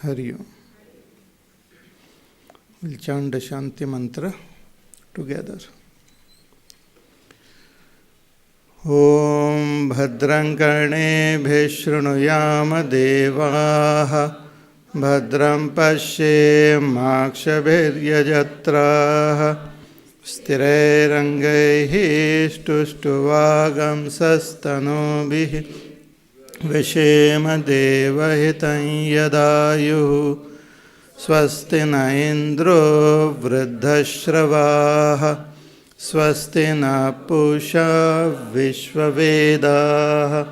Hari Om. We'll chant the Shanti mantra together. Om Bhadram Karnebhih Shrunuyama Devaah Bhadram Pashyem Makshabhiryajatraah Sthirairangaih Stuštuvagam Sastanubhih Vishema Devahitam Yadayuh Swasti na Indro Vruddhashravah Swasti na Pusha Vishwavedah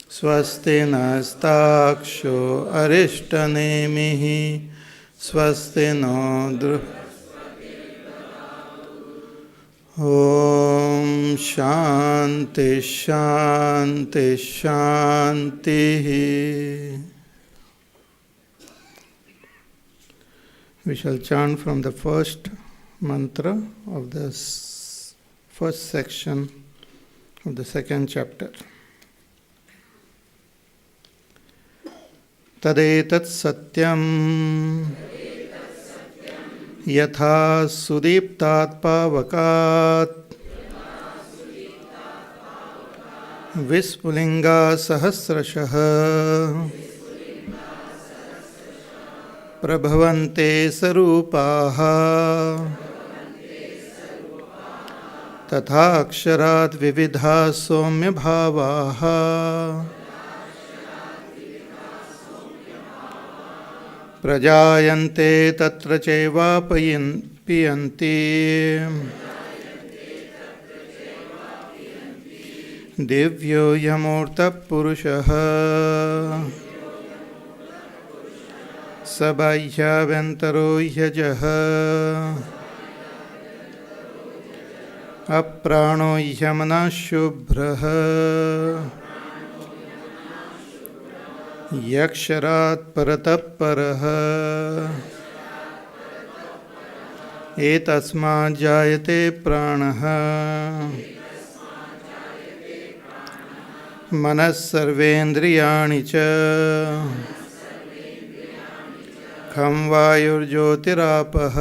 Swasti nastaksho Arishtanemihi Swasti no Om Shanti Shanti Shanti. We shall chant from the first mantra of the first section of the second chapter. Tadetat satyam yatha sudiptat pavakat vispulinga sahasrashah prabhavante sarupaha तथा अक्षरात् विविधा सौम्य भावाः प्रजायन्ते तत्र चैवापयन्ति दिव्यो ह्यमूर्तः पुरुषः स बाह्याभ्यन्तरो ह्यजः अप्राणो ह्यमनः शुभ्रः यक्षरात् परतः परः एतस्मात् जायते प्राणः मनः सर्वेन्द्रियाणि च खं वायुर्ज्योतिरापः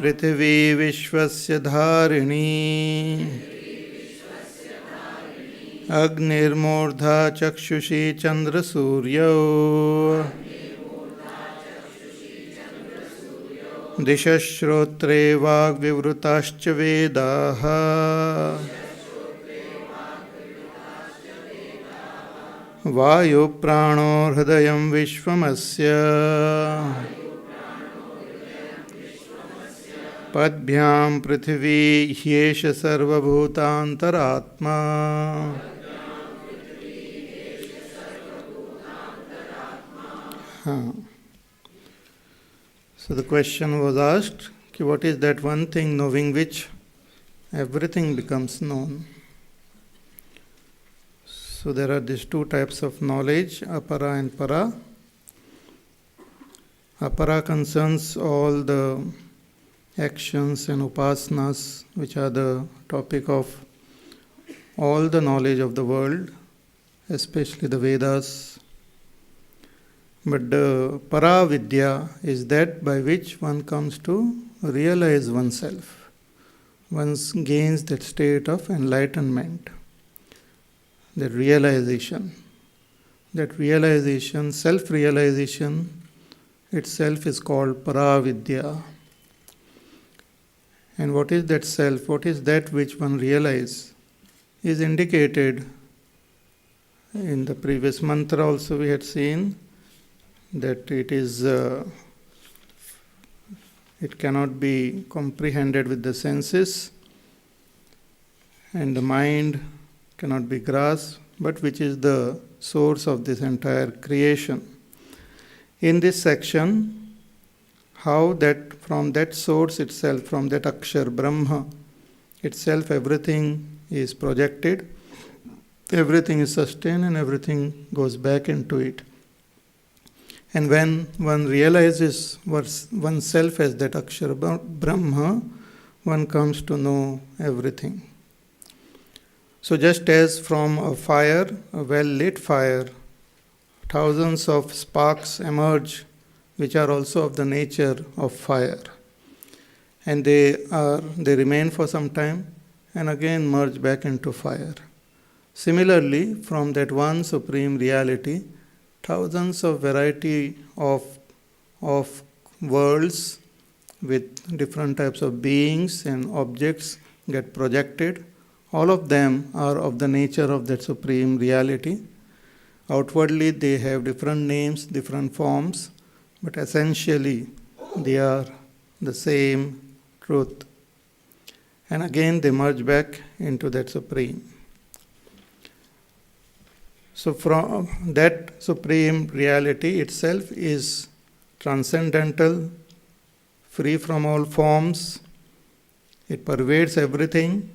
पृथिवी विश्वस्य धारिणी अग्निर्मूर्धा चक्षुषी चन्द्रसूर्यौ दिशश्रोत्रे वाग्विवृताश्च वेदाः वायुप्राणो हृदयं विश्वमस्य पद्भ्यां पृथिवी ह्येष सर्वभूतान्तरात्मा So the question was asked, what is that one thing knowing which everything becomes known? So there are these two types of knowledge, apara and para. Apara concerns all the actions and upasanas which are the topic of all the knowledge of the world, especially the Vedas. But the Paravidya is that by which one comes to realize oneself. One gains that state of enlightenment, that realization. That realization, self-realization itself is called Paravidya. And what is that self? What is that which one realizes? Is indicated in the previous mantra also we had seen that it cannot be comprehended with the senses and the mind cannot be grasped, but which is the source of this entire creation. In this section, how that from that source itself, from that Akshar, Brahma itself, everything is projected, everything is sustained and everything goes back into it. And when one realizes oneself as that Akshar Brahma, one comes to know everything. So just as from a fire, a well-lit fire, thousands of sparks emerge, which are also of the nature of fire. And they remain for some time and again merge back into fire. Similarly, from that one supreme reality, thousands of variety of worlds with different types of beings and objects get projected. All of them are of the nature of that supreme reality. Outwardly, they have different names, different forms, but essentially, they are the same truth. And again, they merge back into that supreme. So, from that supreme reality itself is transcendental, free from all forms. It pervades everything.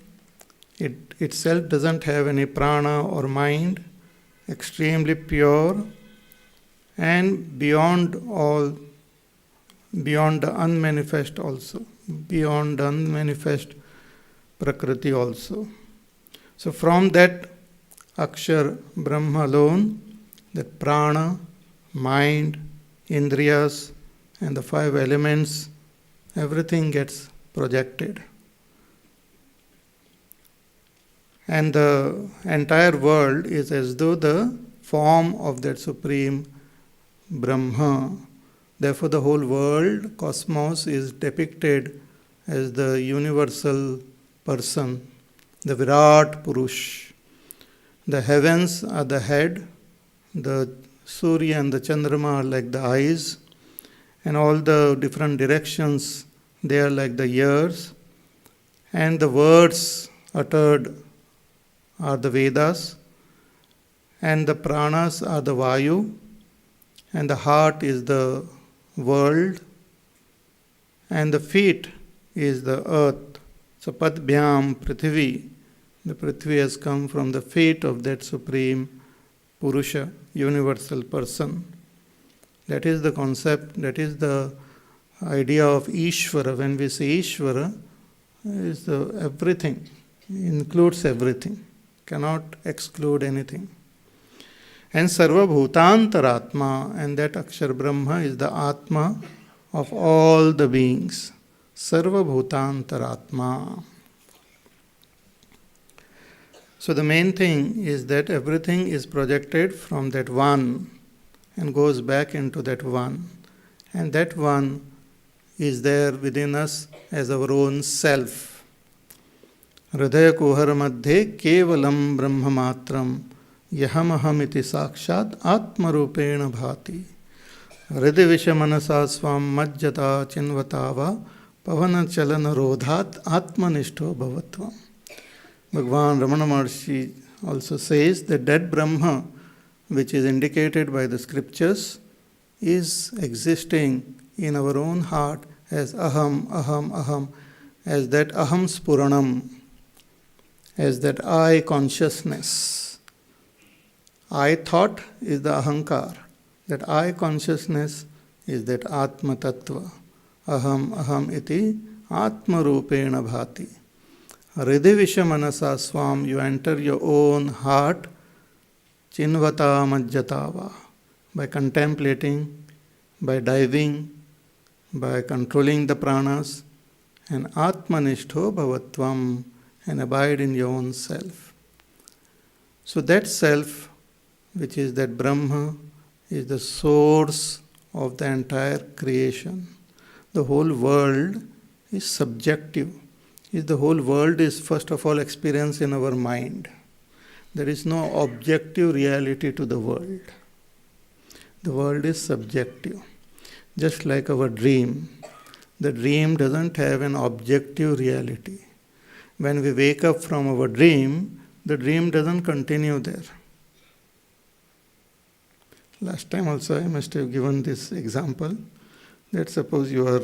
It itself doesn't have any prana or mind, extremely pure, and beyond the unmanifest also, beyond the unmanifest Prakriti also. So from that Akshar Brahma alone, that prana, mind, indriyas, and the 5 elements, everything gets projected. And the entire world is as though the form of that supreme Brahma. Therefore, the whole world, cosmos, is depicted as the universal person, the Virat Purush. The heavens are the head, the Surya and the Chandrama are like the eyes, and all the different directions, they are like the ears, and the words uttered are the Vedas, and the pranas are the Vayu, and the heart is the world, and the feet is the earth. So Padbhyam Prithvi, the Prithvi has come from the feet of that supreme Purusha, universal person. That is the concept, that is the idea of Ishvara. When we say Ishvara, is the everything, includes everything, cannot exclude anything. And Sarva Bhutantaratma, and that Akshar Brahma is the Atma of all the beings. Sarva Bhutantaratma. So the main thing is that everything is projected from that one and goes back into that one. And that one is there within us as our own self. Hridaya Kuhara Madhye Kevalam Brahma Matram Yahamaham iti Sakshat Atma Rupena Bhati. Hridaya Vishamanasa Swam Majjata Chinvatava Pavana Chalana Rodhat Atmanishto Bhavatvam. Bhagavan Ramana Maharshi also says that that Brahma, which is indicated by the scriptures, is existing in our own heart as Aham, Aham, Aham, as that Aham Spuranam, as that I consciousness. I thought is the Ahankar. That I consciousness is that Atma Tattva. Aham, Aham iti Atma Rupena Bhati. Hridivisha Manasa Swam, you enter your own heart, Chinvata Majjatava, by contemplating, by diving, by controlling the pranas, and Atmanishto Bhavatvam, and abide in your own self. So that self, which is that Brahma, is the source of the entire creation. The whole world is subjective. The whole world is first of all experienced in our mind. There is no objective reality to the world. The world is subjective. Just like our dream. The dream doesn't have an objective reality. When we wake up from our dream, the dream doesn't continue there. Last time also I must have given this example. That suppose you are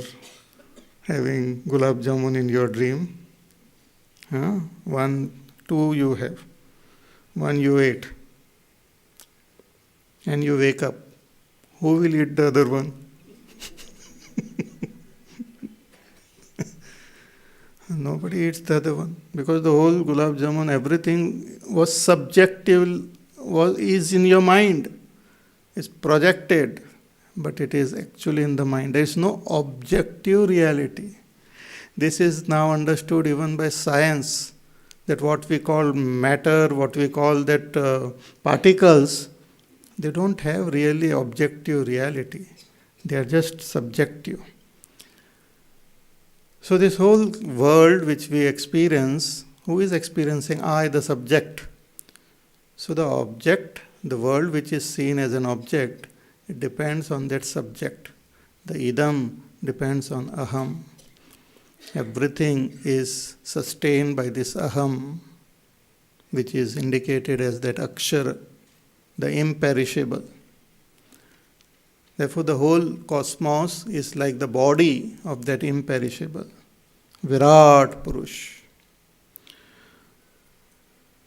having gulab jamun in your dream. 1, 2 you have. 1 you ate. And you wake up. Who will eat the other one? Nobody eats the other one. Because the whole gulab jamun, everything was subjective, is in your mind. is projected, but it is actually in the mind. There is no objective reality. This is now understood even by science, that what we call matter, what we call that particles, they don't have really objective reality. They are just subjective. So this whole world which we experience, who is experiencing? I, the subject. So the object, the world which is seen as an object, it depends on that subject. The idam depends on aham. Everything is sustained by this aham, which is indicated as that akshara, the imperishable. Therefore, the whole cosmos is like the body of that imperishable, Virat Purush.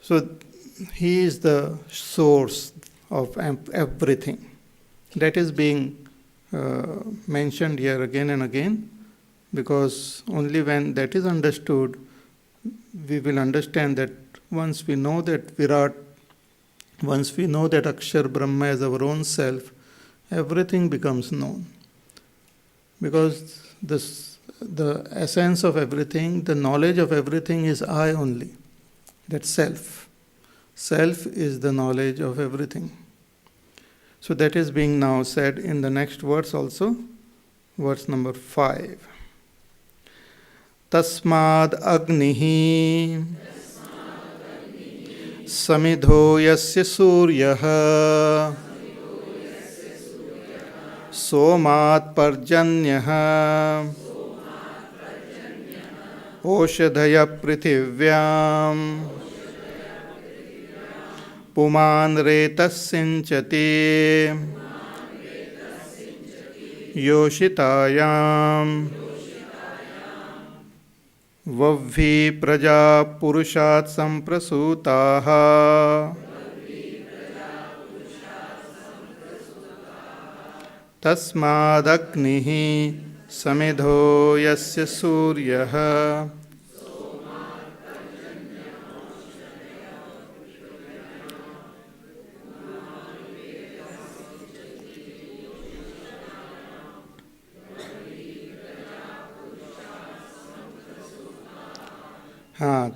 So, he is the source of everything. That is being mentioned here again and again, because only when that is understood, we will understand that once we know that Virat, once we know that Akshar Brahma as our own self, everything becomes known. Because the essence of everything, the knowledge of everything is I only. That self. Self is the knowledge of everything. So that is being now said in the next verse also, verse number 5. Tasmad agnihi samidho yasya suryah somat parjanyah oshadhaya prithivyam puman retassinchati yoshitayam vavhi praja purushat samprasutaha tasmadagnihi samidho yasya suryah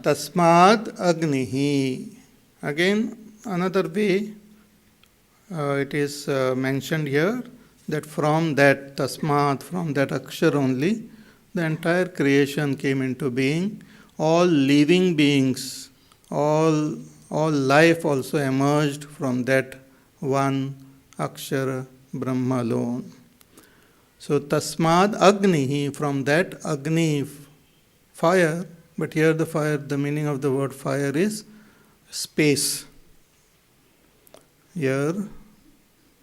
Tasmad Agnihi. Again, another way it is mentioned here that from that Tasmad, from that Akshar only, the entire creation came into being. All living beings, all life also emerged from that one Akshara Brahma alone. So Tasmad Agnihi, from that Agni, fire. But here the fire, the meaning of the word fire is space. Here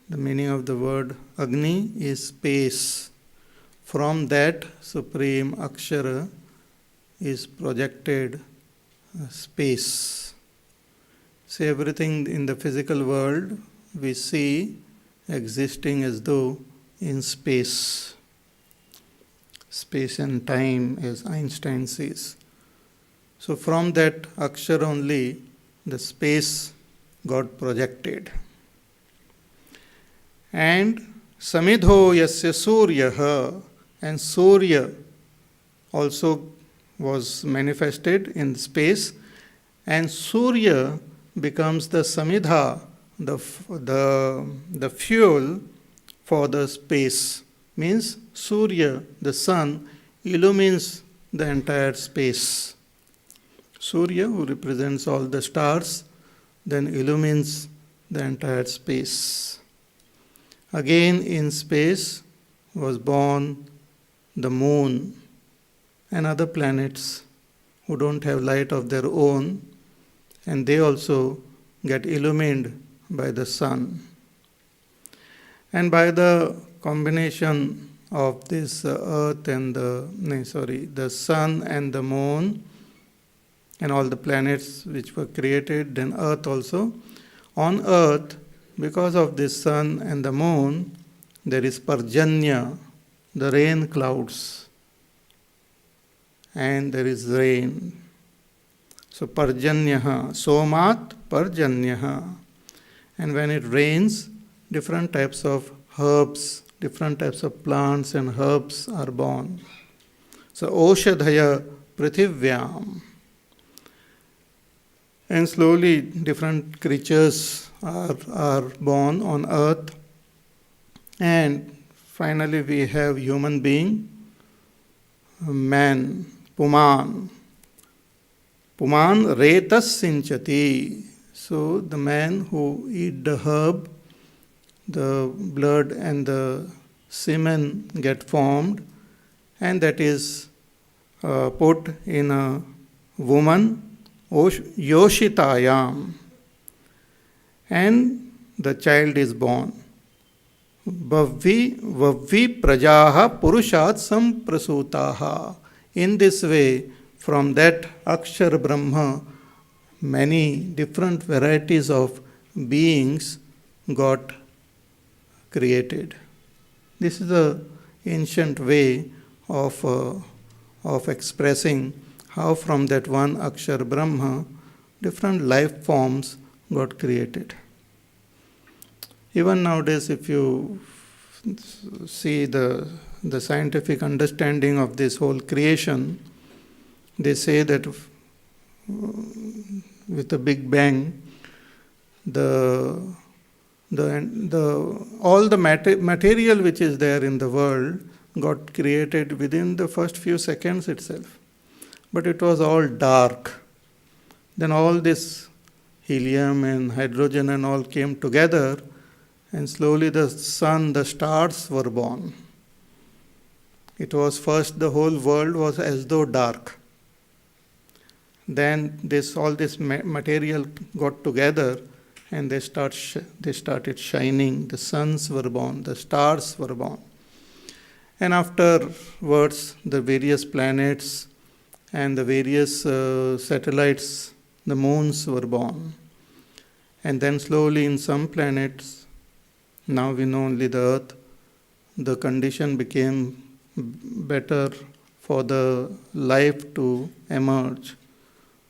the meaning of the word Agni is space. From that supreme Akshara is projected space. See, everything in the physical world we see existing as though in space. Space and time, as Einstein says. So from that Akshar only, the space got projected. And Samidho yasya Suryah, and Surya also was manifested in space, and Surya becomes the Samidha, the fuel for the space. Means Surya, the sun, illumines the entire space. Surya, who represents all the stars, then illumines the entire space. Again in space was born the moon and other planets who don't have light of their own, and they also get illumined by the sun. And by the combination of this earth and the sun and the moon, and all the planets which were created, then earth also. On earth, because of this sun and the moon, there is Parjanya, the rain clouds, and there is rain. So Parjanyaha, Somat Parjanyaha. And when it rains, different types of herbs, different types of plants and herbs are born. So, Oshadhaya Prithivyam. And slowly different creatures are born on earth. And finally we have human being, man, Puman. Puman retas sinchati. So the man who eat the herb, the blood and the semen get formed, and that is put in a woman, Yoshitayam, and the child is born. Vavvi prajaha purushat samprasutaha. In this way, from that Akshar Brahma, many different varieties of beings got created. This is the ancient way of expressing how from that one Akshar Brahma, different life forms got created. Even nowadays, if you see the scientific understanding of this whole creation, they say that with the Big Bang, all the material which is there in the world got created within the first few seconds itself. But it was all dark. Then all this helium and hydrogen and all came together, and slowly the sun, the stars were born. It was first the whole world was as though dark. Then all this material got together, and they started shining. The suns were born, the stars were born. And afterwards, the various planets and the various satellites, the moons were born. And then slowly in some planets, now we know only the earth, the condition became better for the life to emerge.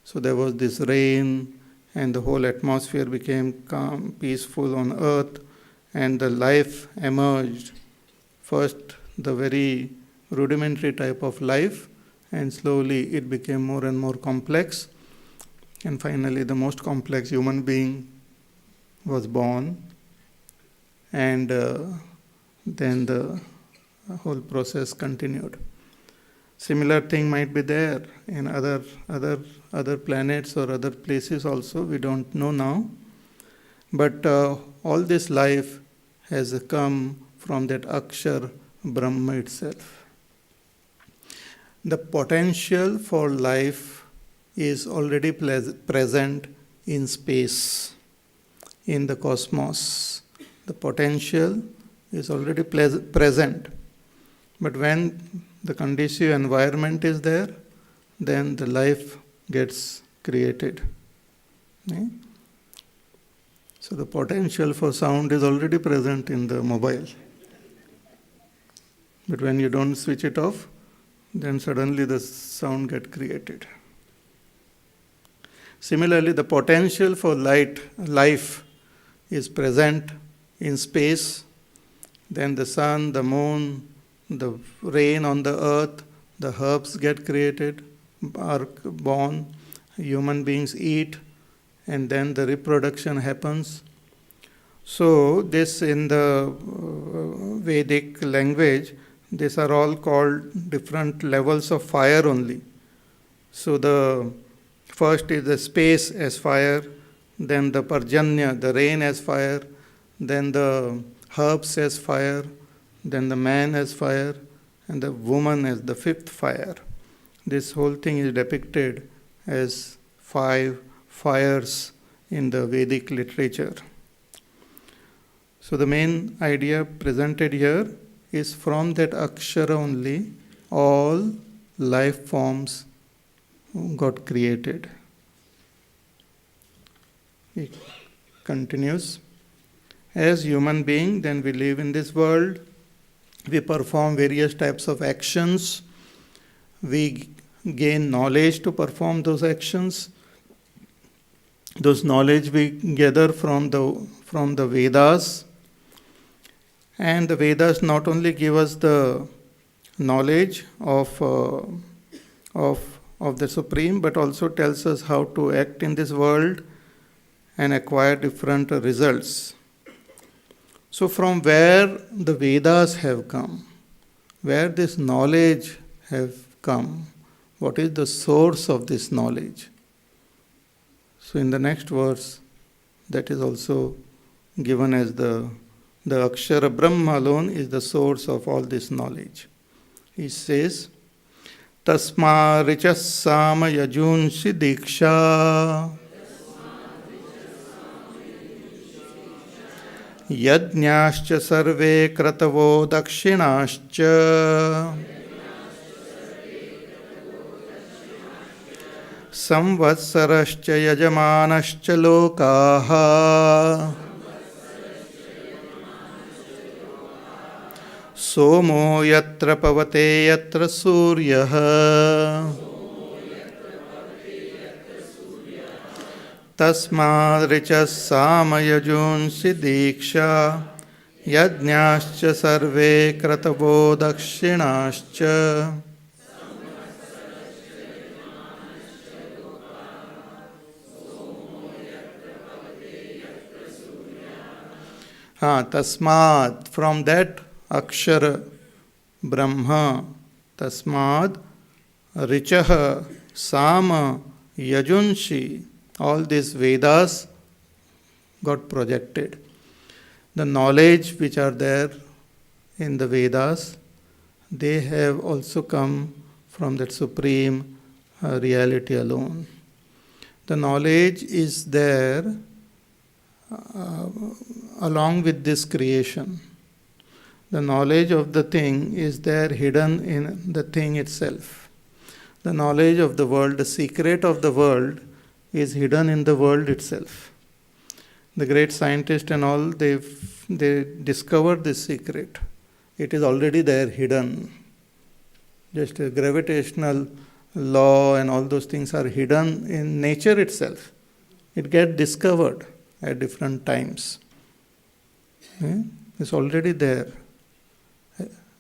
So there was this rain, and the whole atmosphere became calm, peaceful on earth, and the life emerged. First, the very rudimentary type of life, and slowly it became more and more complex. And finally, the most complex human being was born, and then the whole process continued. Similar thing might be there in other planets or other places also. We don't know now, but all this life has come from that Akshar Brahma itself. The potential for life is already present in space, in the cosmos. The potential is already present. But when the conducive environment is there, then the life gets created. Okay? So the potential for sound is already present in the mobile. But when you don't switch it off, then suddenly the sound gets created. Similarly, the potential for life is present in space. Then the sun, the moon, the rain on the earth, the herbs get created, are born, human beings eat, and then the reproduction happens. So this in the Vedic language, these are all called different levels of fire only. So the first is the space as fire, then the Parjanya, the rain as fire, then the herbs as fire, then the man as fire, and the woman as the fifth fire. This whole thing is depicted as 5 fires in the Vedic literature. So the main idea presented here is from that Akshara only, all life forms got created. It continues. As human being, then we live in this world. We perform various types of actions. We gain knowledge to perform those actions. Those knowledge we gather from the Vedas. And the Vedas not only give us the knowledge of the Supreme, but also tells us how to act in this world and acquire different results. So from where the Vedas have come, where this knowledge have come, what is the source of this knowledge? So in the next verse, that is also given as the Akshara Brahma alone is the source of all this knowledge. He says, Tasma Richas Sama Yajunshi Diksha Yajñāscha Sarve Kratavo Dakshināscha Samvatsarascha Yajamanascha Lokaha Somo Yatra Pavate Yatra Suryaha Tasmād Richas Samayajunsi Diksha Yajñāscha Sarve Kratavo Dakshināscha Tasmād, from that Akshara Brahma, Tasmād Richaha Sama Yajunshi, all these Vedas got projected. The knowledge which are there in the Vedas, they have also come from that supreme reality alone. The knowledge is there along with this creation. The knowledge of the thing is there hidden in the thing itself. The knowledge of the world, the secret of the world, is hidden in the world itself. The great scientists and all, they discovered this secret. It is already there hidden. Just a gravitational law and all those things are hidden in nature itself. It gets discovered at different times. It's already there,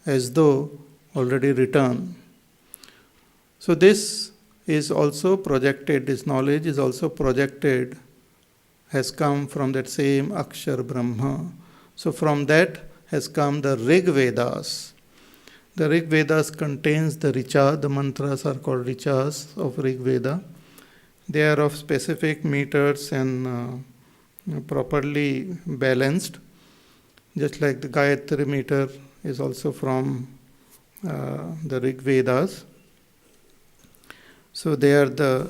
as though already written. So this is also projected, this knowledge is also projected, has come from that same Akshar Brahma. So from that has come the Rig Vedas. The Rig Vedas contains the Richa, the mantras are called Richas of Rig Veda. They are of specific meters and properly balanced. Just like the Gayatri meter is also from the Rig Vedas. So they are the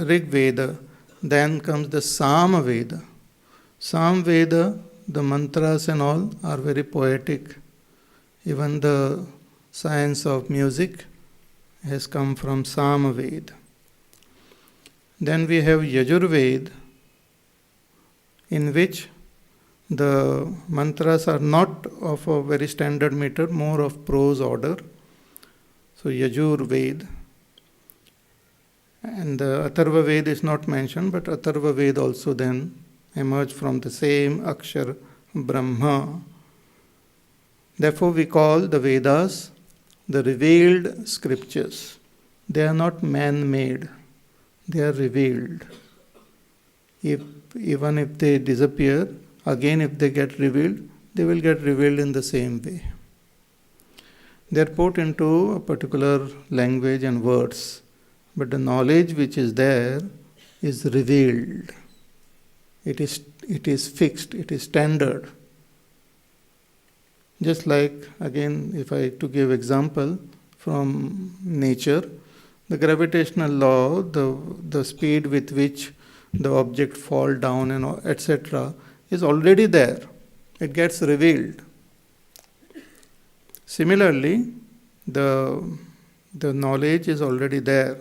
Rig Veda. Then comes the Sam Veda. Sam Veda, the mantras and all are very poetic. Even the science of music has come from Sam Veda. Then we have Yajurveda, in which the mantras are not of a very standard meter, more of prose order. So Yajur Ved. And the Atharva Ved is not mentioned, but Atharva Ved also then emerged from the same Akshar Brahma. Therefore we call the Vedas the revealed scriptures. They are not man-made. They are revealed. Even if they disappear, again if they get revealed, they will get revealed in the same way. They are put into a particular language and words, but the knowledge which is there is revealed. It is fixed, it is standard. Just like, again, if I to give example from nature, the gravitational law, the speed with which the object fall down and etc. is already there. It gets revealed. Similarly, the knowledge is already there.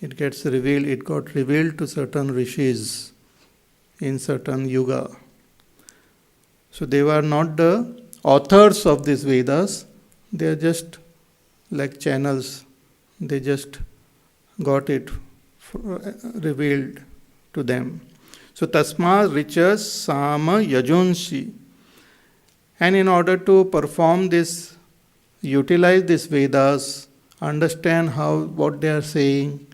It gets revealed. It got revealed to certain rishis in certain yuga. So they were not the authors of these Vedas. They are just like channels. They just got it revealed to them. So Tasma Richas Sama Yajunshi. And in order to perform this, utilize these Vedas, understand what they are saying,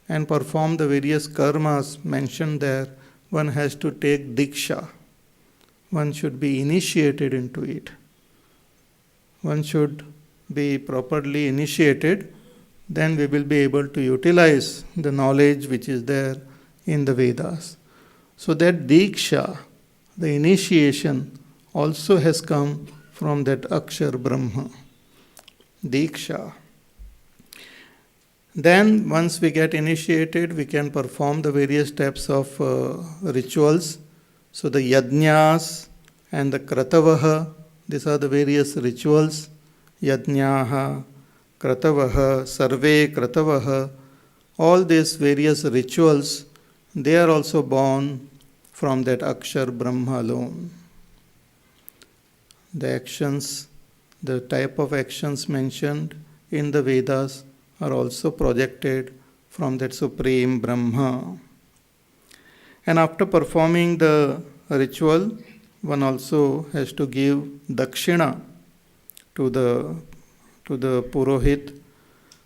and perform the various karmas mentioned there, one has to take Diksha. One should be initiated into it. One should be properly initiated, then we will be able to utilize the knowledge which is there in the Vedas. So that Diksha, the initiation, also has come from that Akshar Brahma. Diksha. Then once we get initiated, we can perform the various types of rituals. So the yajnas and the kratavaha, these are the various rituals. Yajnaha, kratavaha, sarve kratavaha, all these various rituals, they are also born from that Akshar Brahma alone. The actions, the type of actions mentioned in the Vedas are also projected from that Supreme Brahma. And after performing the ritual, one also has to give dakshina to the Purohit.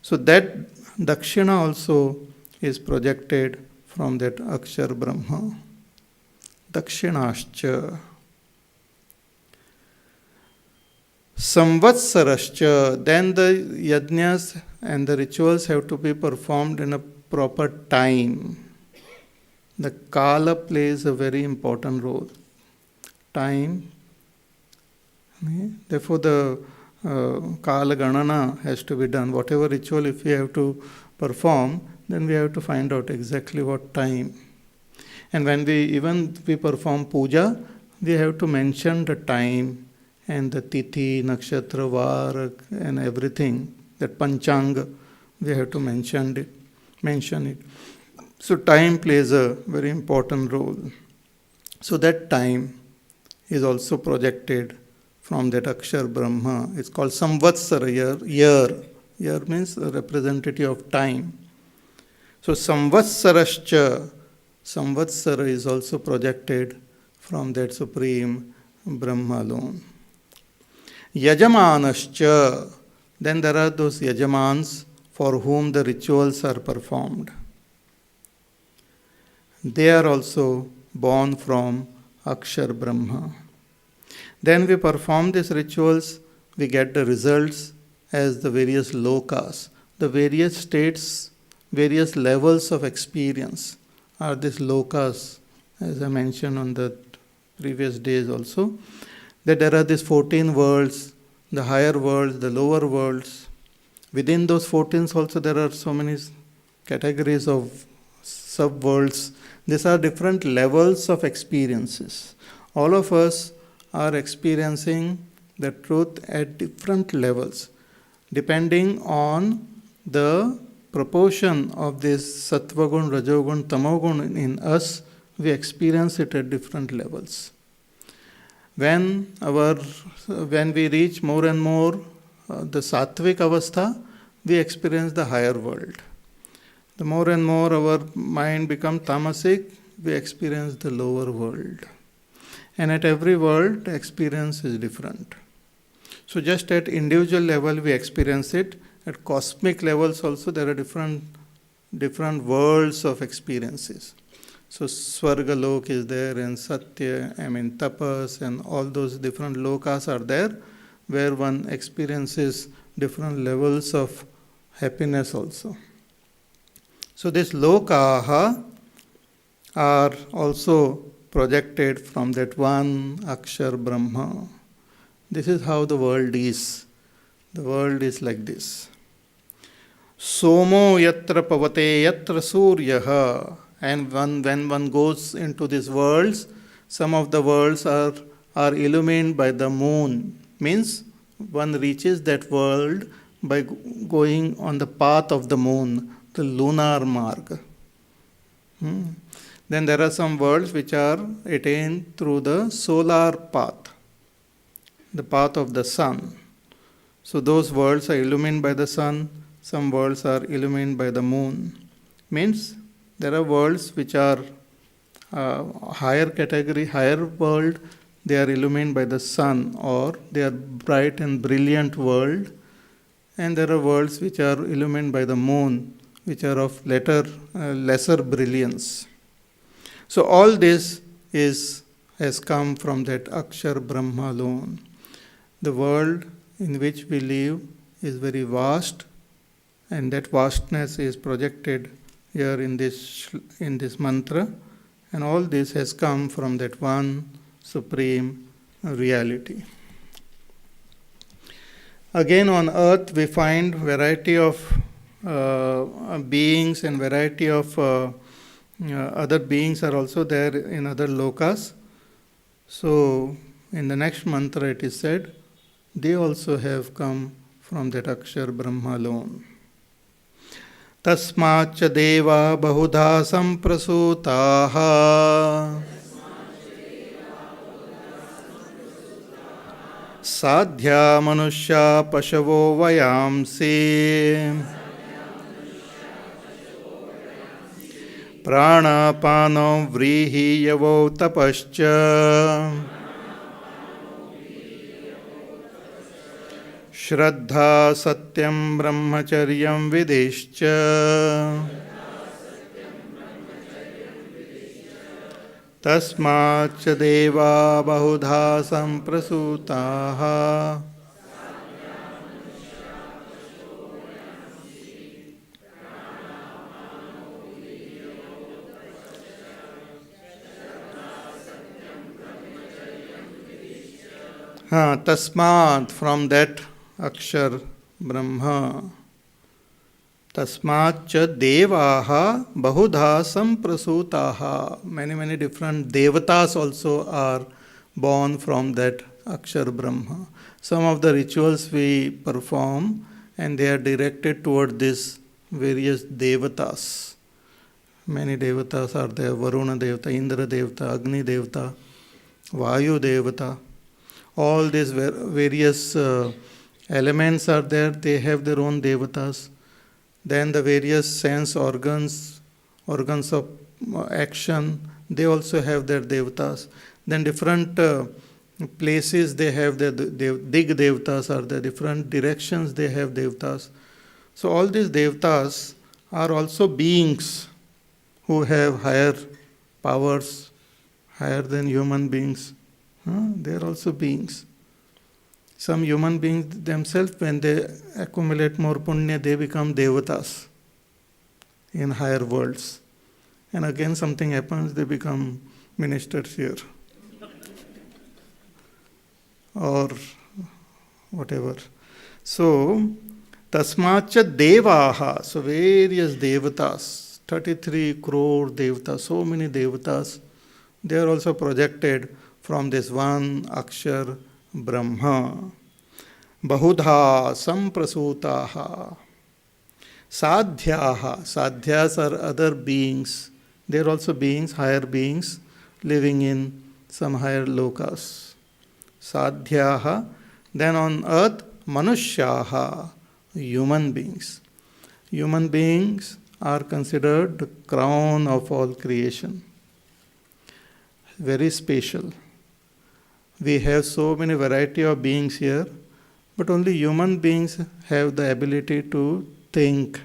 So that dakshina also is projected from that Akshar Brahma. Dakshinascha. Samvatsarascha. Then the yajnas and the rituals have to be performed in a proper time. The Kala plays a very important role. Time. Therefore, the Kala Ganana has to be done. Whatever ritual, if we have to perform, then we have to find out exactly what time. And when we perform puja, we have to mention the time and the tithi, nakshatra, var, and everything. That panchanga, we have to mention it. So time plays a very important role. So that time is also projected from that Akshar Brahma. It's called Samvatsara, year. Year means a representative of time. So Samvatsarascha, Samvatsara is also projected from that Supreme Brahma alone. Yajamanascha, then there are those Yajamans for whom the rituals are performed. They are also born from Akshar Brahma. Then we perform these rituals, we get the results as the various lokas, the various states, various levels of experience are these lokas, as I mentioned on the previous days also, that there are these 14 worlds, the higher worlds, the lower worlds. Within those 14 also there are so many categories of sub-worlds. These are different levels of experiences. All of us are experiencing the truth at different levels, depending on the proportion of this sattvagun, rajogun, tamogun in us. We experience it at different levels. When we reach more and more the sattvic avastha, we experience the higher world. The more and more our mind becomes tamasic, we experience the lower world. And at every world, the experience is different. So just at individual level, we experience it. At cosmic levels also, there are different worlds of experiences. So Swarga Lok is there, and Satya, Tapas, and all those different lokas are there, where one experiences different levels of happiness also. So these lokaha are also projected from that one Akshar Brahma. This is how the world is. The world is like this. Somo yatra pavate yatra suryaha. And when one goes into these worlds, some of the worlds are illumined by the moon. Means one reaches that world by going on the path of the moon, the lunar marg. Then there are some worlds which are attained through the solar path, the path of the sun. So those worlds are illumined by the sun, some worlds are illumined by the moon. Means there are worlds which are higher category, higher world, they are illumined by the sun, or they are bright and brilliant world, and there are worlds which are illumined by the moon, which are of lesser brilliance. So all this has come from that Akshar Brahma alone. The world in which we live is very vast, and that vastness is projected here in this mantra, and all this has come from that one supreme reality. Again, on earth we find variety of beings, and variety of other beings are also there in other lokas. So in the next mantra it is said, they also have come from that Akshar Brahma alone. Tasmacha deva bahudha samprasutaha sadhya manusya pashavo vayamsi pranapano vrihi yavo tapascha Shraddha satyam brahmacharyam vidishcha tasmacha deva bahudha samprasutaha tasmat, from that Akshar Brahma. Tasmat cha devaha bahudha samprasutaha. Many different devatas also are born from that Akshar Brahma. Some of the rituals we perform, and they are directed toward these various devatas. Many devatas are there: Varuna Devata, Indra Devata, Agni Devata, Vayu Devata. All these various elements are there, they have their own devatas. Then the various sense organs of action, they also have their devatas. Then different places they have their dig devatas, are there different directions they have devatas. So all these devatas are also beings who have higher powers, higher than human beings. They are also beings. Some human beings themselves, when they accumulate more punya, they become devatas in higher worlds. And again something happens, they become ministers here. Or whatever. So, tasmacha devaha, so various devatas, 33 crore devatas, so many devatas, they are also projected from this one Akshar Brahma. Bahudha samprasutaha. Sadhyaha. Sadhyas are other beings. They are also beings, higher beings, living in some higher lokas. Sadhyaha. Then on earth, manushyaha. Human beings. Human beings are considered the crown of all creation. Very special. We have so many variety of beings here, but only human beings have the ability to think,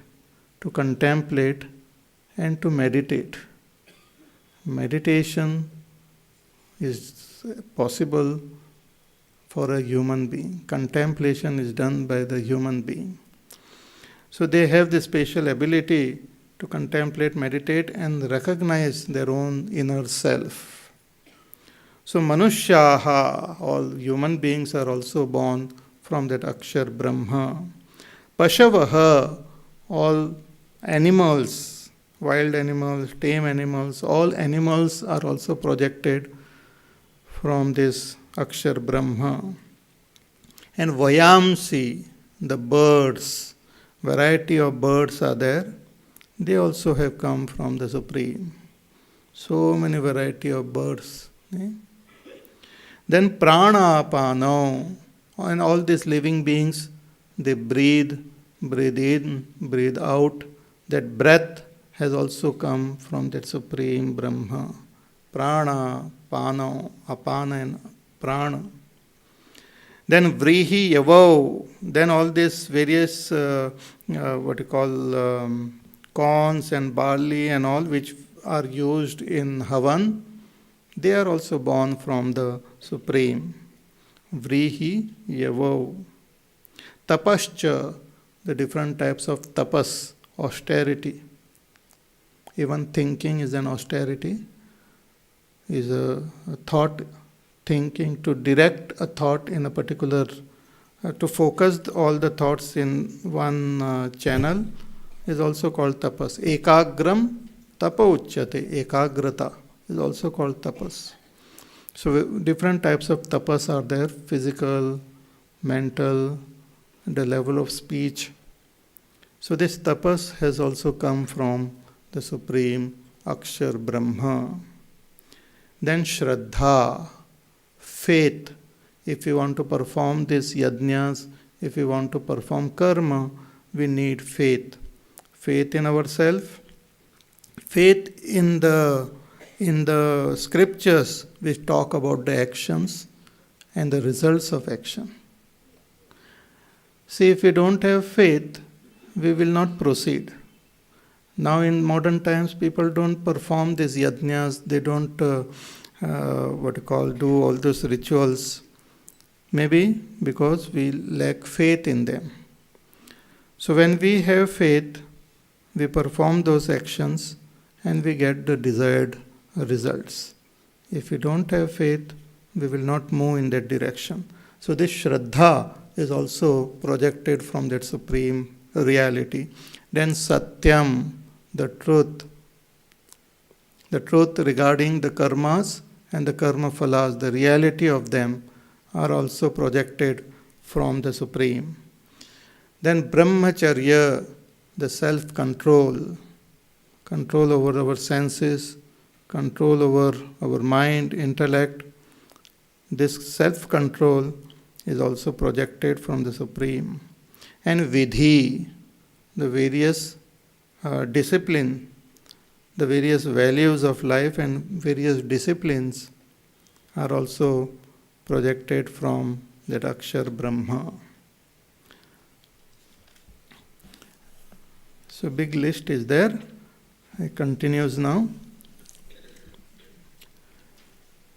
to contemplate, and to meditate. Meditation is possible for a human being. Contemplation is done by the human being. So they have the special ability to contemplate, meditate, and recognize their own inner self. So manushyaha, all human beings are also born from that Akshar Brahma. Pashavaha, all animals, wild animals, tame animals, all animals are also projected from this Akshar Brahma. And Vayamsi, the birds, variety of birds are there, they also have come from the Supreme. So many variety of birds. Then pranapano, and all these living beings, they breathe in, breathe out. That breath has also come from that Supreme Brahma. Prana, pano, apana, and prana. Then vrihi yavau, then all these various corns and barley and all which are used in Havan, they are also born from the Supreme. Vrihi yavau. Tapascha, the different types of tapas, austerity. Even thinking is an austerity, is a thought, thinking, to direct a thought in a particular, to focus all the thoughts in one channel is also called tapas. Ekagram tapa uchyate, ekagrata is also called tapas. So different types of tapas are there, physical, mental, the level of speech. So this tapas has also come from the Supreme Akshar Brahma. Then Shraddha, faith. If we want to perform these yajnas, if we want to perform karma, we need faith. Faith in ourselves, faith in the scriptures which talk about the actions and the results of action. See, if we don't have faith, we will not proceed. Now in modern times, people don't perform these yajnas, they don't do all those rituals. Maybe because we lack faith in them. So when we have faith, we perform those actions and we get the desired results. If we don't have faith, we will not move in that direction. So this Shraddha is also projected from that supreme reality. Then Satyam, the truth regarding the karmas and the karma phalas, the reality of them are also projected from the Supreme. Then Brahmacharya, the self-control, control over our senses, control over our mind, intellect. This self-control is also projected from the Supreme. And Vidhi, the various discipline, the various values of life and various disciplines are also projected from that Akshar Brahma. So big list is there. It continues now.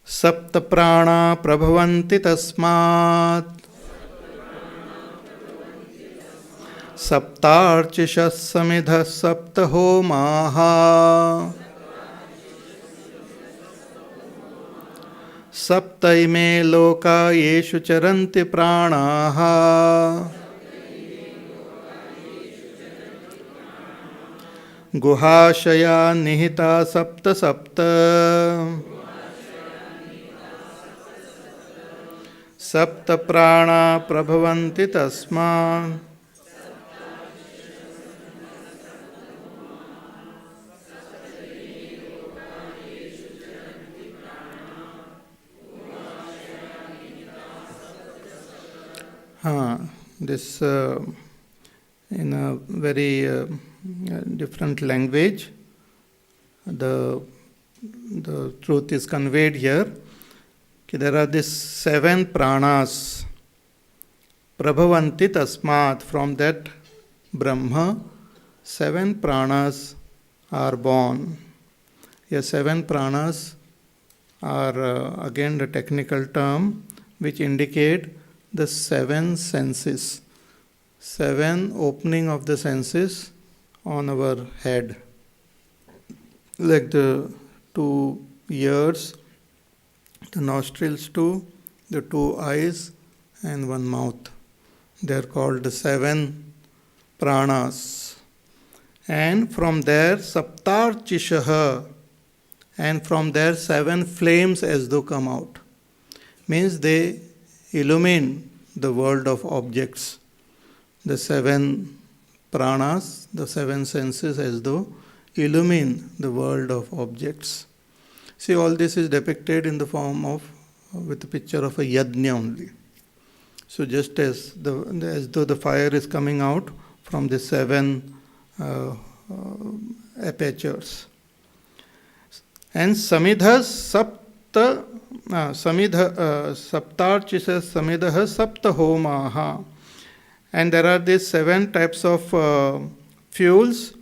Sapta prana prabhavanti tasmat saptarchishas samidha sapta homaha sapta ime loka yeshu charanti pranaha गुहाशया निहिता सप्त सप्त सप्त प्राणा प्रभवन्ति तस्मात् this in a very different language, the truth is conveyed here. There are these 7 pranas, prabhavanti tasmat, from that Brahma, 7 pranas are born. Here 7 pranas are again the technical term which indicate the 7 senses, 7 opening of the senses on our head, like the 2 ears, the nostrils 2, the 2 eyes and 1 mouth. They are called the 7 pranas. And from there saptarchishaha, and from there 7 flames as though come out. Means they illumine the world of objects. The 7 pranas, the 7 senses as though illumine the world of objects. See, all this is depicted in the form of, with the picture of a yajna only. So just as though the fire is coming out from the 7 apertures. And samidhas saptarchisa samidah sapta homaha. And there are these 7 types of fuels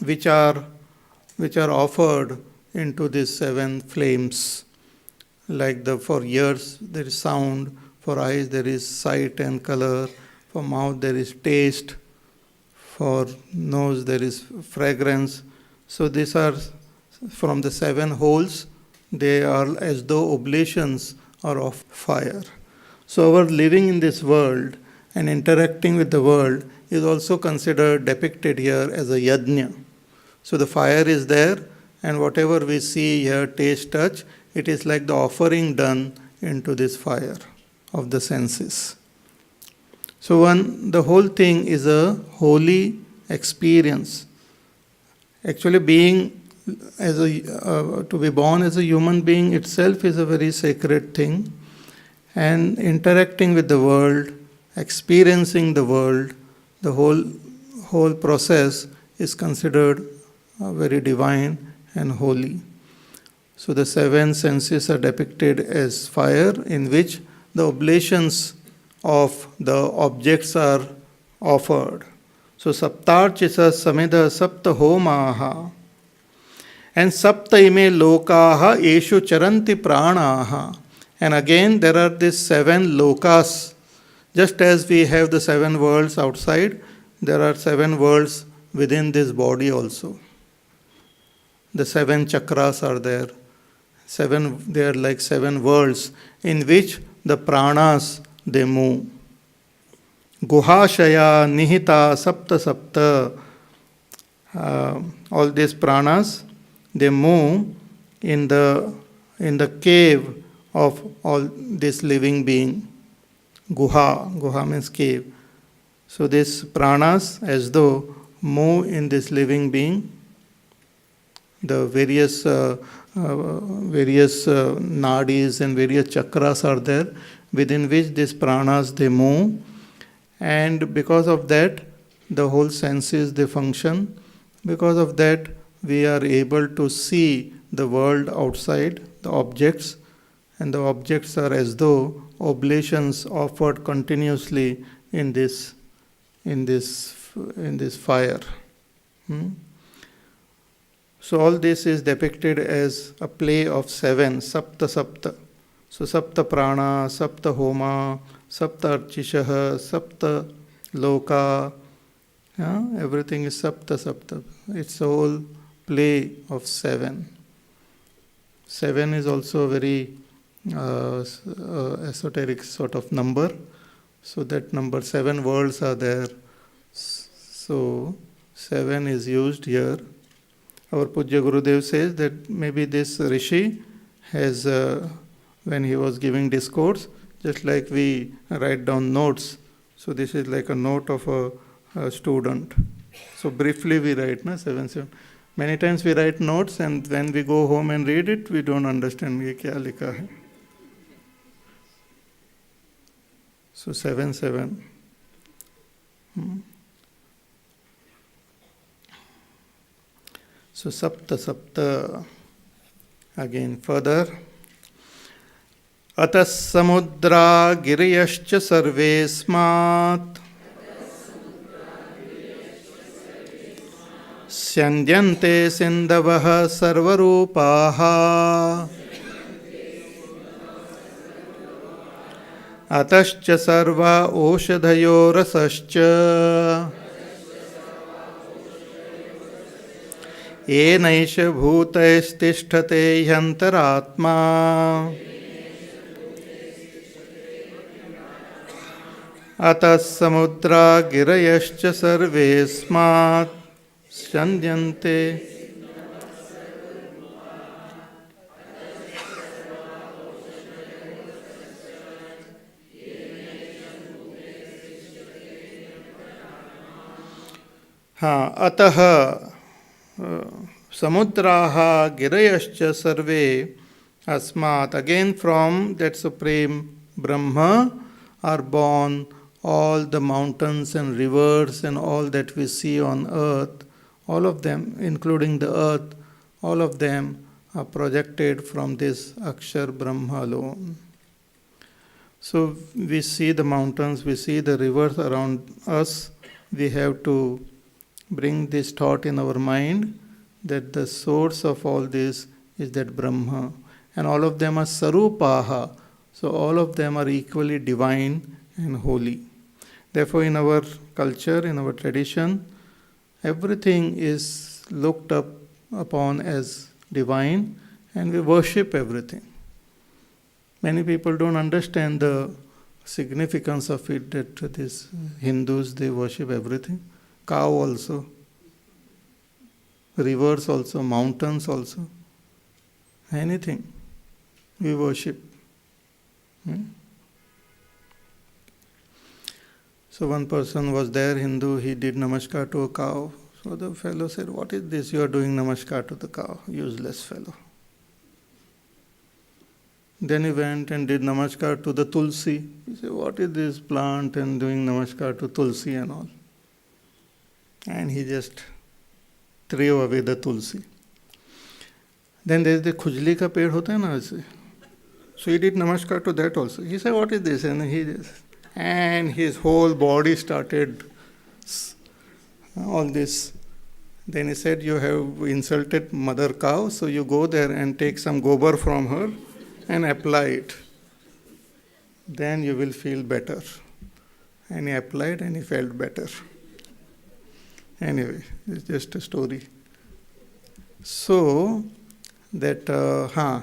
which are offered into these 7 flames. Like for ears there is sound, for eyes there is sight and color, for mouth there is taste, for nose there is fragrance. So these are from the 7 holes. They are as though oblations are of fire. So our living in this world and interacting with the world is also considered, depicted here as a yajna. So the fire is there, and whatever we see, hear, taste, touch, it is like the offering done into this fire of the senses. So the whole thing is a holy experience. Actually, being to be born as a human being itself is a very sacred thing, and interacting with the world, experiencing the world, the whole process is considered very divine and holy. So the 7 senses are depicted as fire, in which the oblations of the objects are offered. So saptarchisa samida sapta homaha. And sapta ime lokaha eshu charanti pranaha. And again there are these 7 lokas. Just as we have the 7 worlds outside, there are 7 worlds within this body also. The 7 chakras are there. They are like 7 worlds in which the pranas, they move. Guhashaya nihita sapta sapta. All these pranas, they move in the cave of all this living being. Guha means cave. So these pranas as though move in this living being. The various nadis and various chakras are there, within which these pranas they move, and because of that the whole senses they function. Because of that we are able to see the world outside, the objects, and the objects are as though oblations offered continuously in this fire. So all this is depicted as a play of 7, sapta sapta. So sapta prana, sapta homa, sapta archishaha, sapta loka. Everything is sapta sapta. It's a whole play of 7. 7 is also a very esoteric sort of number. So that number 7 worlds are there. So 7 is used here. Our Pujya Gurudev says that maybe this Rishi has, when he was giving discourse, just like we write down notes, so this is like a note of a student. So briefly we write, 7. Many times we write notes, and when we go home and read it, we don't understand ye kya likha hai. So 7. So sapta sapta. Again further. Atas samudra giriyascha sarvesmat Syandyante sindavaha sarvarupaha Atascha sarva oshadhayo rasascha Enaisha bhutaististhate hyantaratma Atas samudra girayascha sarvesmat Syandyante. Atah samudraha girayascha sarve asmat. Again from that supreme Brahma are born all the mountains and rivers and all that we see on earth. All of them, including the earth, all of them are projected from this Akshar Brahma alone. So we see the mountains, we see the rivers around us. We have to bring this thought in our mind that the source of all this is that Brahma. And all of them are Sarupaha. So all of them are equally divine and holy. Therefore, in our culture, in our tradition, everything is looked upon as divine, and we worship everything. Many people don't understand the significance of it, that these Hindus, they worship everything. Cow also, rivers also, mountains also, anything we worship. So one person was there, Hindu, he did namaskar to a cow. So the fellow said, "What is this? You are doing namaskar to the cow, useless fellow." Then he went and did namaskar to the tulsi. He said, "What is this plant and doing namaskar to tulsi and all?" And he just threw away the tulsi. Then there is the khujli ka ped hota hai na aise. So he did namaskar to that also. He said, "What is this?" And his whole body started all this. Then he said, "You have insulted mother cow, so you go there and take some gobar from her and apply it. Then you will feel better." And he applied and he felt better. Anyway, it's just a story. So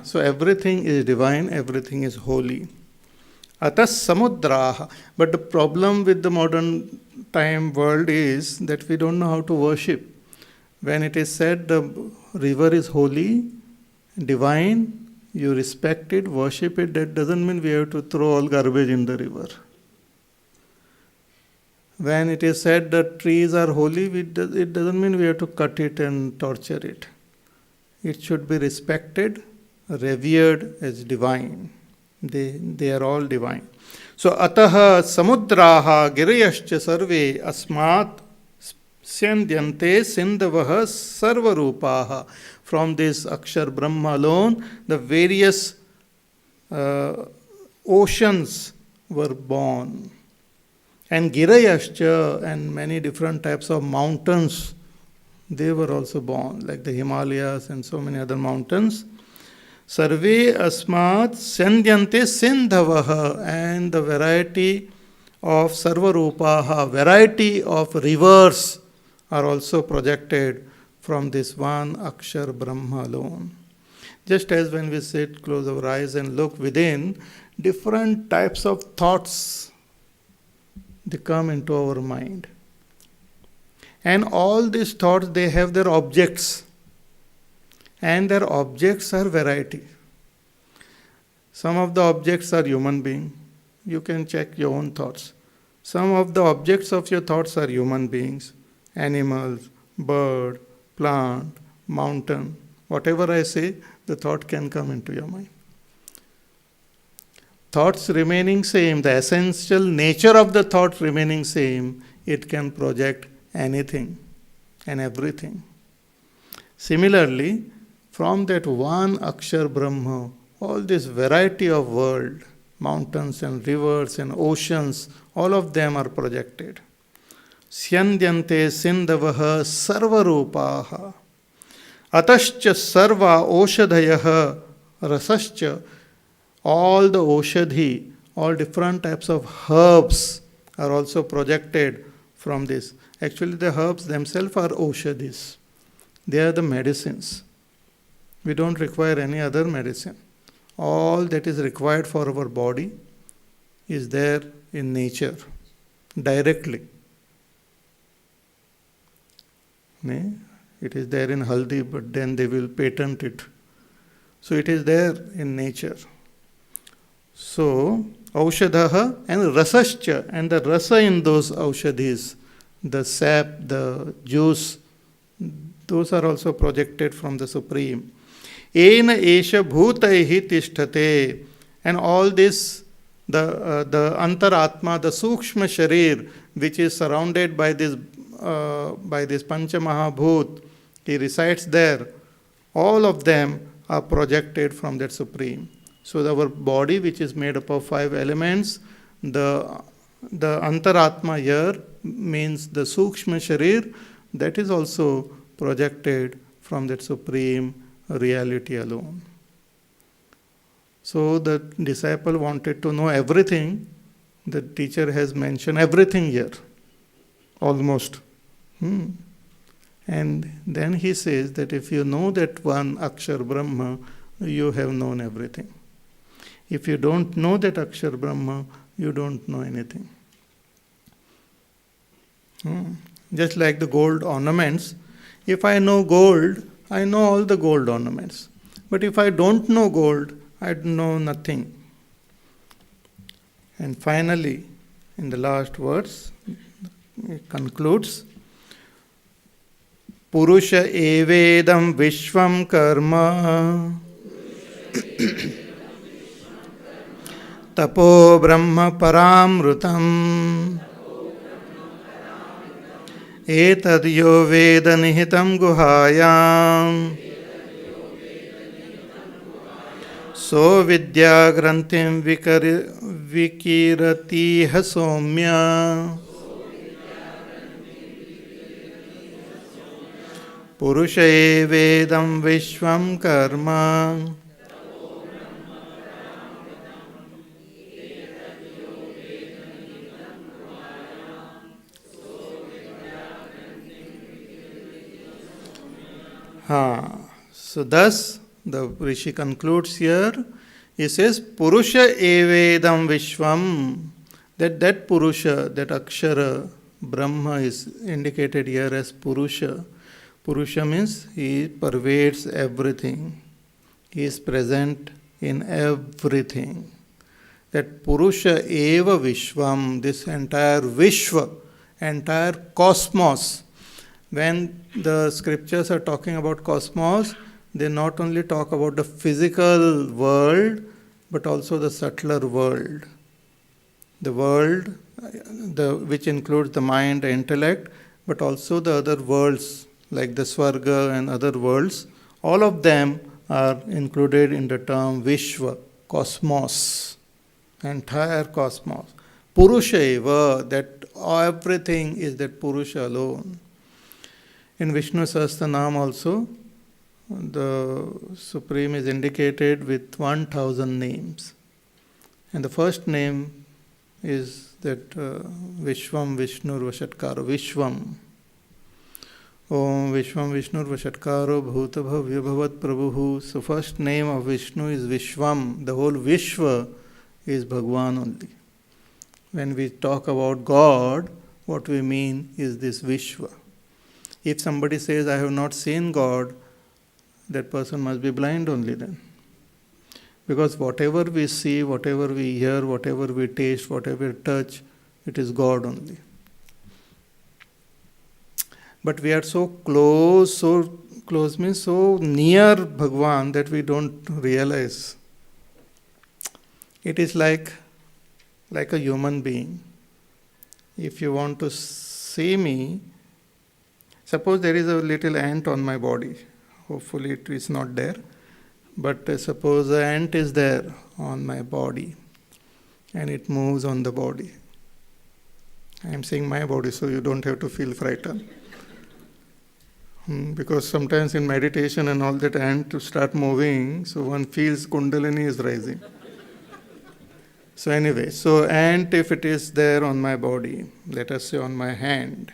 so everything is divine, everything is holy. Atas samudraha. But the problem with the modern time world is that we don't know how to worship. When it is said the river is holy, divine, you respect it, worship it, that doesn't mean we have to throw all garbage in the river. When it is said that trees are holy, it doesn't mean we have to cut it and torture it. It should be respected, revered as divine. They are all divine. So ataha samudraha girayascha sarve asmat syandyante sindavaha sarvarupaha. From this Akshar Brahma alone, the various oceans were born. And girayascha, and many different types of mountains, they were also born, like the Himalayas and so many other mountains. Sarve asmat sandyante sindhavaha, and the variety of sarvarupaha, variety of rivers are also projected from this one Akshar Brahma alone. Just as when we sit, close our eyes and look within, different types of thoughts, they come into our mind. And all these thoughts, they have their objects. And their objects are variety. Some of the objects are human being. You can check your own thoughts. Some of the objects of your thoughts are human beings, animals, bird, plant, mountain. Whatever I say, the thought can come into your mind. Thoughts remaining same, the essential nature of the thought remaining same, it can project anything and everything. Similarly, from that one Akshar Brahma, all this variety of world, mountains and rivers and oceans, all of them are projected. Syandyante sindavaha sarvarupaha. Atascha sarva oshadhayaha rasascha. All the oshadhi, all different types of herbs are also projected from this. Actually, the herbs themselves are oshadhis. They are the medicines. We don't require any other medicine. All that is required for our body is there in nature, directly. It is there in haldi, but then they will patent it. So it is there in nature. So, aushadhaha and rasascha, and the rasa in those aushadhis, the sap, the juice, those are also projected from the Supreme. Ena esha bhutaihi tishthate, and all this, the antaratma, the sukshma sharir, which is surrounded by this Pancha Mahabhut, he resides there. All of them are projected from that Supreme. So our body, which is made up of 5 elements, the Antaratma here means the Sukshma Sharir, that is also projected from that Supreme reality alone. So the disciple wanted to know everything. The teacher has mentioned everything here, almost. And then he says that if you know that one Akshar Brahma, you have known everything. If you don't know that Akshar Brahma, you don't know anything. Just like the gold ornaments, if I know gold, I know all the gold ornaments. But if I don't know gold, I know nothing. And finally, in the last verse, it concludes, Purusha evedam vishvam karma tapo brahma paramrutam etad yo veda nihitam guhayam so vidya granthim vikirati hasomya Purusha evedam vishvam karma So thus the Rishi concludes here. He says, Purusha evedam vishvam. That Purusha, that Akshara, Brahma is indicated here as Purusha. Purusha means he pervades everything. He is present in everything. That Purusha eva vishvam, this entire Vishwa, entire cosmos. When the scriptures are talking about cosmos, they not only talk about the physical world, but also the subtler world. The world, which includes the mind, the intellect, but also the other worlds, like the Swarga and other worlds. All of them are included in the term Vishwa, cosmos, entire cosmos. Purusha eva, that everything is that Purusha alone. In Vishnu Sahasranam also, the Supreme is indicated with 1000 names. And the first name is that Vishwam Vishnur Vashatkaro, Vishwam. Om Vishwam Vishnur Vashatkaro Bhuta Bhavya Bhavat Prabhuhu. So first name of Vishnu is Vishwam. The whole Vishwa is Bhagwan only. When we talk about God, what we mean is this Vishwa. If somebody says, I have not seen God, that person must be blind only then. Because whatever we see, whatever we hear, whatever we taste, whatever we touch, it is God only. But we are so close means so near Bhagwan that we don't realize. It is like a human being. If you want to see me, suppose there is a little ant on my body. Hopefully it is not there. But suppose an ant is there on my body and it moves on the body. I am saying my body, so you don't have to feel frightened. Because sometimes in meditation and all that ant to start moving, so one feels Kundalini is rising. So anyway, so ant if it is there on my body, let us say on my hand,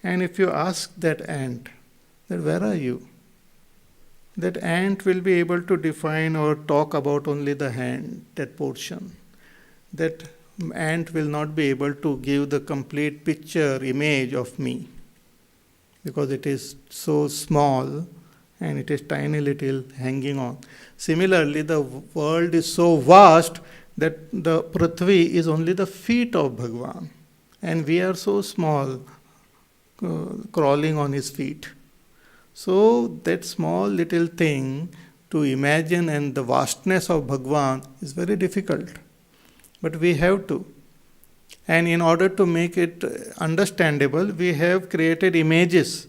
and if you ask that ant, that where are you? That ant will be able to define or talk about only the hand, that portion. That ant will not be able to give the complete picture, image of me. Because it is so small and it is tiny little hanging on. Similarly, the world is so vast that the Prithvi is only the feet of Bhagwan. And we are so small, crawling on his feet. So that small little thing to imagine and the vastness of Bhagwan is very difficult. But we have to. And in order to make it understandable, we have created images.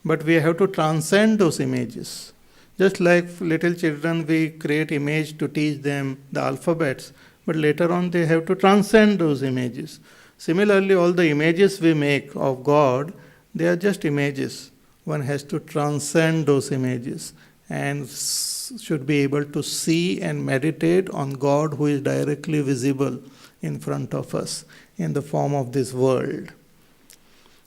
But we have to transcend those images. Just like little children, we create image to teach them the alphabets, but later on they have to transcend those images. Similarly, all the images we make of God, they are just images. One has to transcend those images and should be able to see and meditate on God who is directly visible in front of us in the form of this world.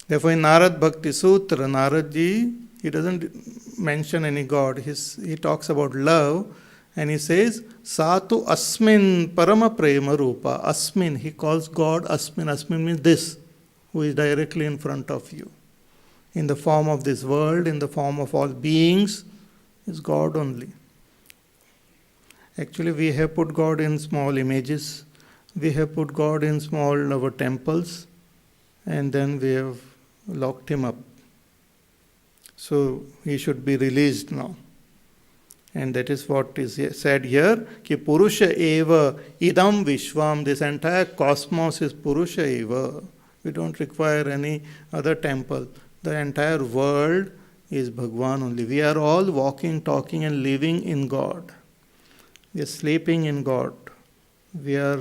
Therefore, in Narad Bhakti Sutra, Narad ji, he doesn't mention any God. He talks about love and he says, Satu Asmin Parama Prema Rupa. Asmin, he calls God Asmin. Asmin means this, who is directly in front of you. In the form of this world, in the form of all beings, is God only. Actually, we have put God in small images. We have put God in small our temples, and then we have locked him up. So he should be released now. And that is what is said here, ki Purusha eva idam vishvam, this entire cosmos is Purusha eva. We don't require any other temple. The entire world is Bhagwan only. We are all walking, talking and living in God. We are sleeping in God. We are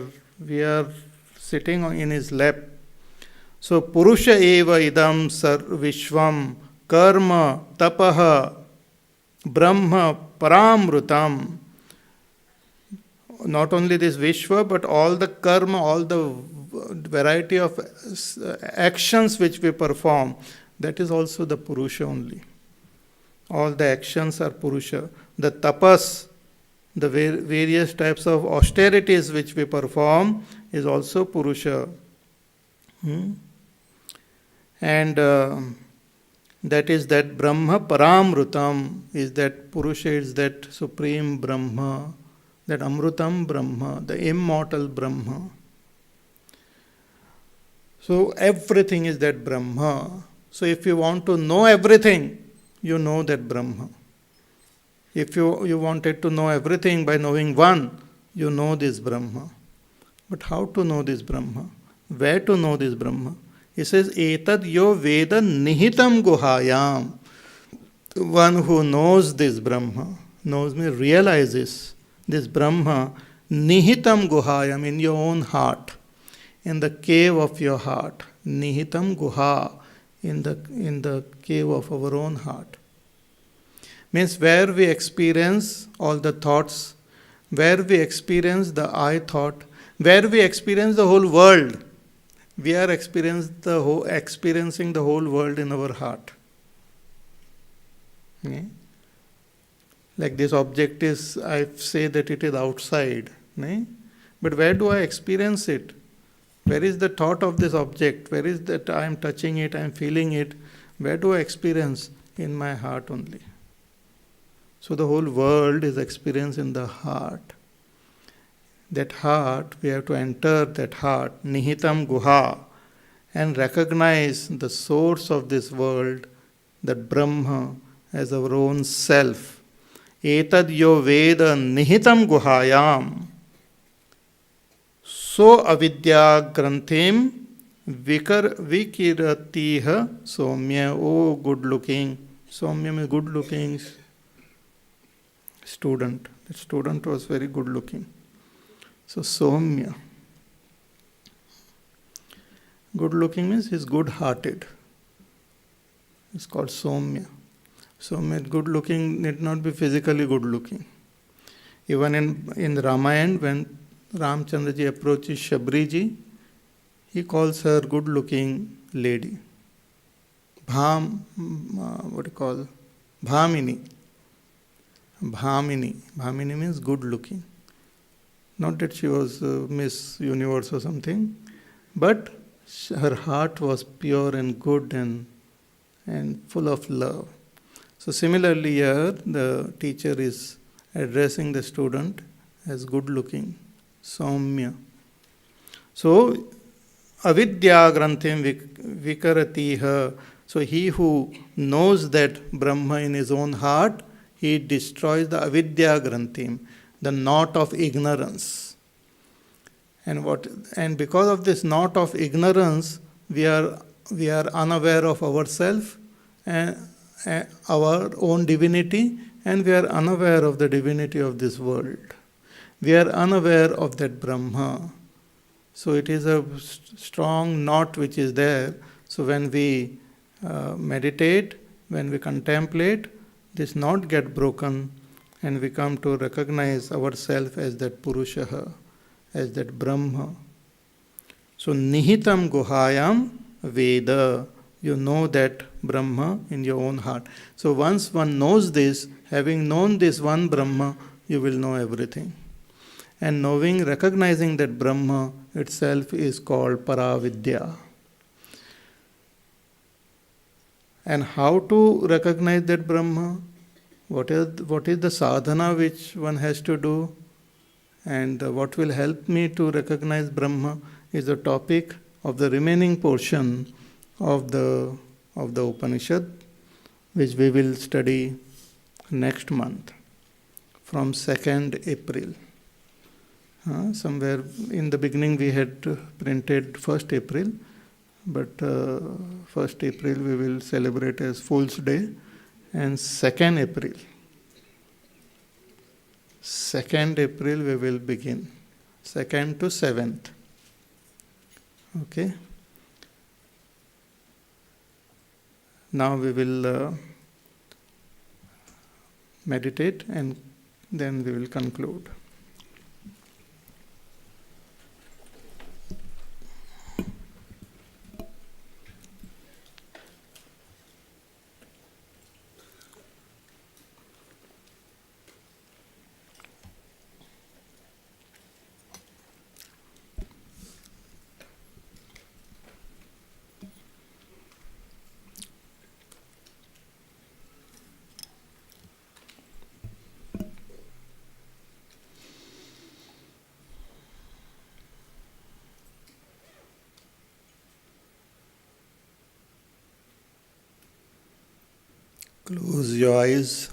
sitting in His lap. So Purusha eva idam vishvam karma tapaha brahma paramrutam. Not only this Vishwa, but all the karma, all the variety of actions which we perform, that is also the Purusha only. All the actions are Purusha. The tapas, the various types of austerities which we perform, is also Purusha. And that is that Brahma Paramrutam, is that Purusha, is that supreme Brahma, that Amrutam Brahma, the immortal Brahma. So everything is that Brahma. So if you want to know everything, you know that Brahma. If you wanted to know everything by knowing one, you know this Brahma. But how to know this Brahma? Where to know this Brahma? He says, Etad yo Veda nihitam guhayam. One who knows this Brahma, knows me, realizes this Brahma, nihitam guhayam, in your own heart, in the cave of your heart. Nihitam guha, in the cave of our own heart. Means where we experience all the thoughts, where we experience the I thought, where we experience the whole world. We are experiencing the whole world in our heart. Okay? Like this object is, I say that it is outside. Okay? But where do I experience it? Where is the thought of this object? Where is that I am touching it, I am feeling it? Where do I experience? In my heart only. So the whole world is experienced in the heart. That heart, we have to enter that heart, nihitam guha, and recognize the source of this world, that Brahma, as our own self. Etad yo Veda nihitam guhayam. So avidya granthim vikiratiha somya. Oh, good looking. Somya means good looking student. The student was very good looking. So Somya. Good looking means he is good hearted. It's called Somya. Somya, good looking need not be physically good looking. Even in Ramayana, when Ramchandra ji approaches Shabri ji, he calls her good looking lady. Bhamini. Bhamini. Bhamini means good looking. Not that she was Miss Universe or something, but her heart was pure and good and full of love. So similarly here, the teacher is addressing the student as good looking, Somya. So, avidya granthim vikaratiha. So he who knows that Brahma in his own heart, he destroys the avidya granthim, the knot of ignorance. And because of this knot of ignorance, we are unaware of ourselves and our own divinity, and we are unaware of the divinity of this world. We are unaware of that Brahma. So it is a strong knot which is there. So when we meditate, when we contemplate, this knot get broken and we come to recognize ourselves as that Purusha, as that Brahma. So nihitam guhayam Veda, you know that Brahma in your own heart. So once one knows this, having known this one Brahma, you will know everything. And knowing, recognizing that Brahma itself is called Paravidya. And how to recognize that Brahma? What is the sadhana which one has to do? And what will help me to recognize Brahma is the topic of the remaining portion of the Upanishad, which we will study next month from 2nd April. Somewhere in the beginning we had printed 1st April, but 1st April we will celebrate as Fool's Day, and 2nd April. 2nd April we will begin, 2nd to 7th. Okay. Now we will meditate and then we will conclude. Close your eyes.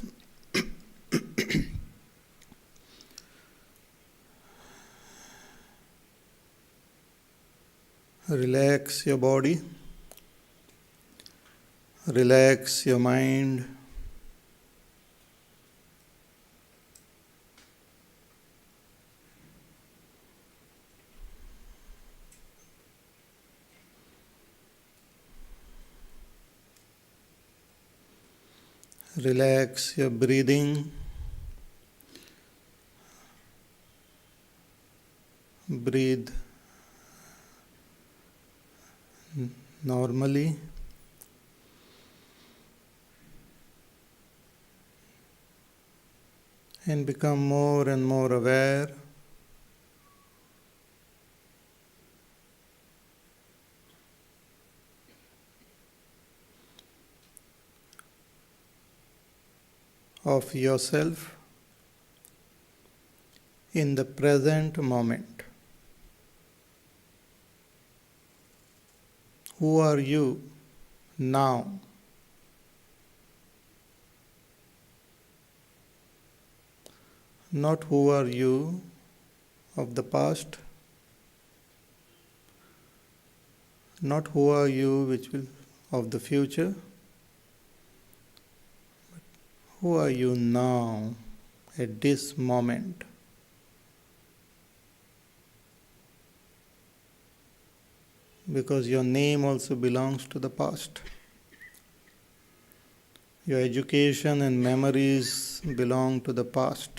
Relax your body. Relax your mind. Relax your breathing. Breathe normally. And become more and more aware of yourself in the present moment. Who are you now? Not who are you of the past, not who are you which will of the future, but who are you now at this moment. Because your name also belongs to the past. Your education and memories belong to the past.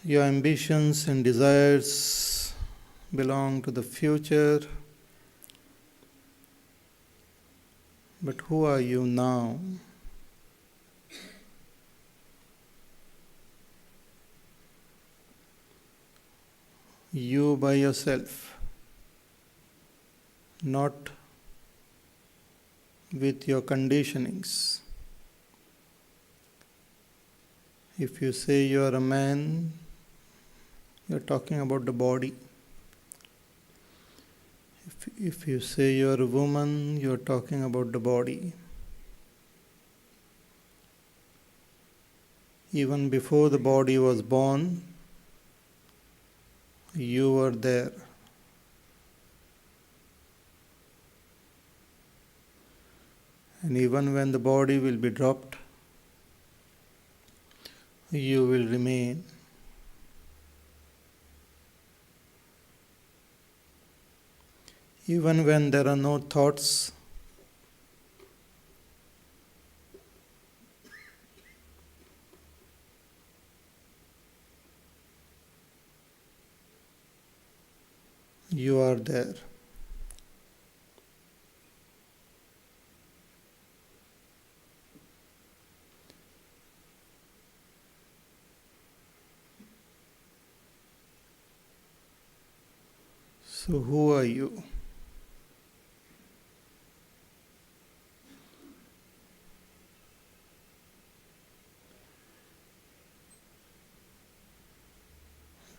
Your ambitions and desires belong to the future. But who are you now? You by yourself, not with your conditionings. If you say you are a man, you are talking about the body. If you say you are a woman, you are talking about the body. Even before the body was born, you were there. And even when the body will be dropped, you will remain. Even when there are no thoughts, you are there. So, who are you?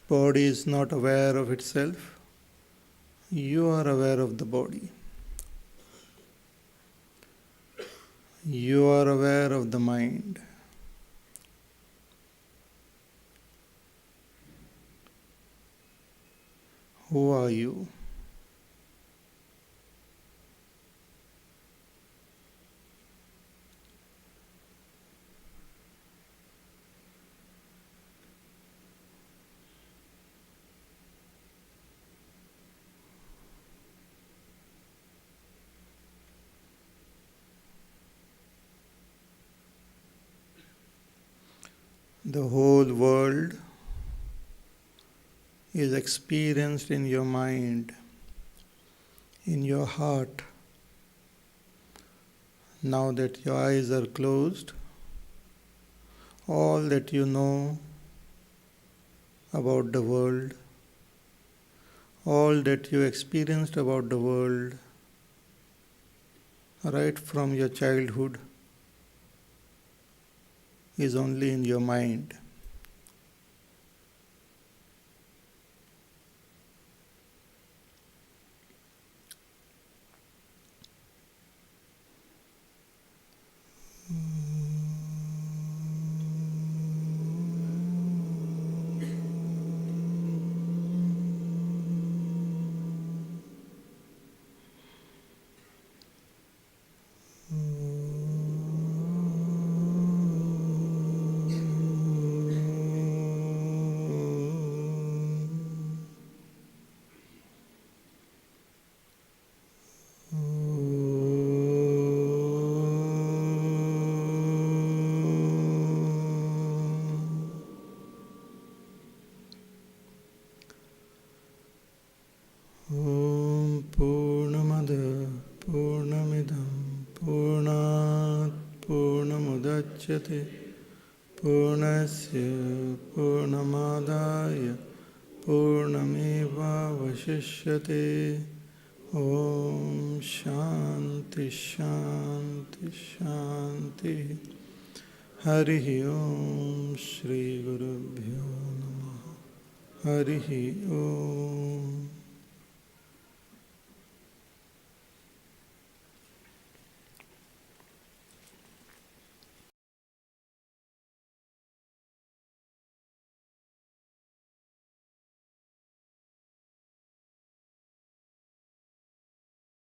Body is not aware of itself. You are aware of the body. You are aware of the mind. Who are you? The whole world is experienced in your mind, in your heart. Now that your eyes are closed, all that you know about the world, all that you experienced about the world, right from your childhood, is only in your mind. Om Purnamada Purnamidam Purnat Purnamudachyate Purnasya Purnamadaya Purnameva Vashishyate. Om Shanti Shanti Shanti. Harihi Om Shri Gurubhyo Namaha. Harihi Om.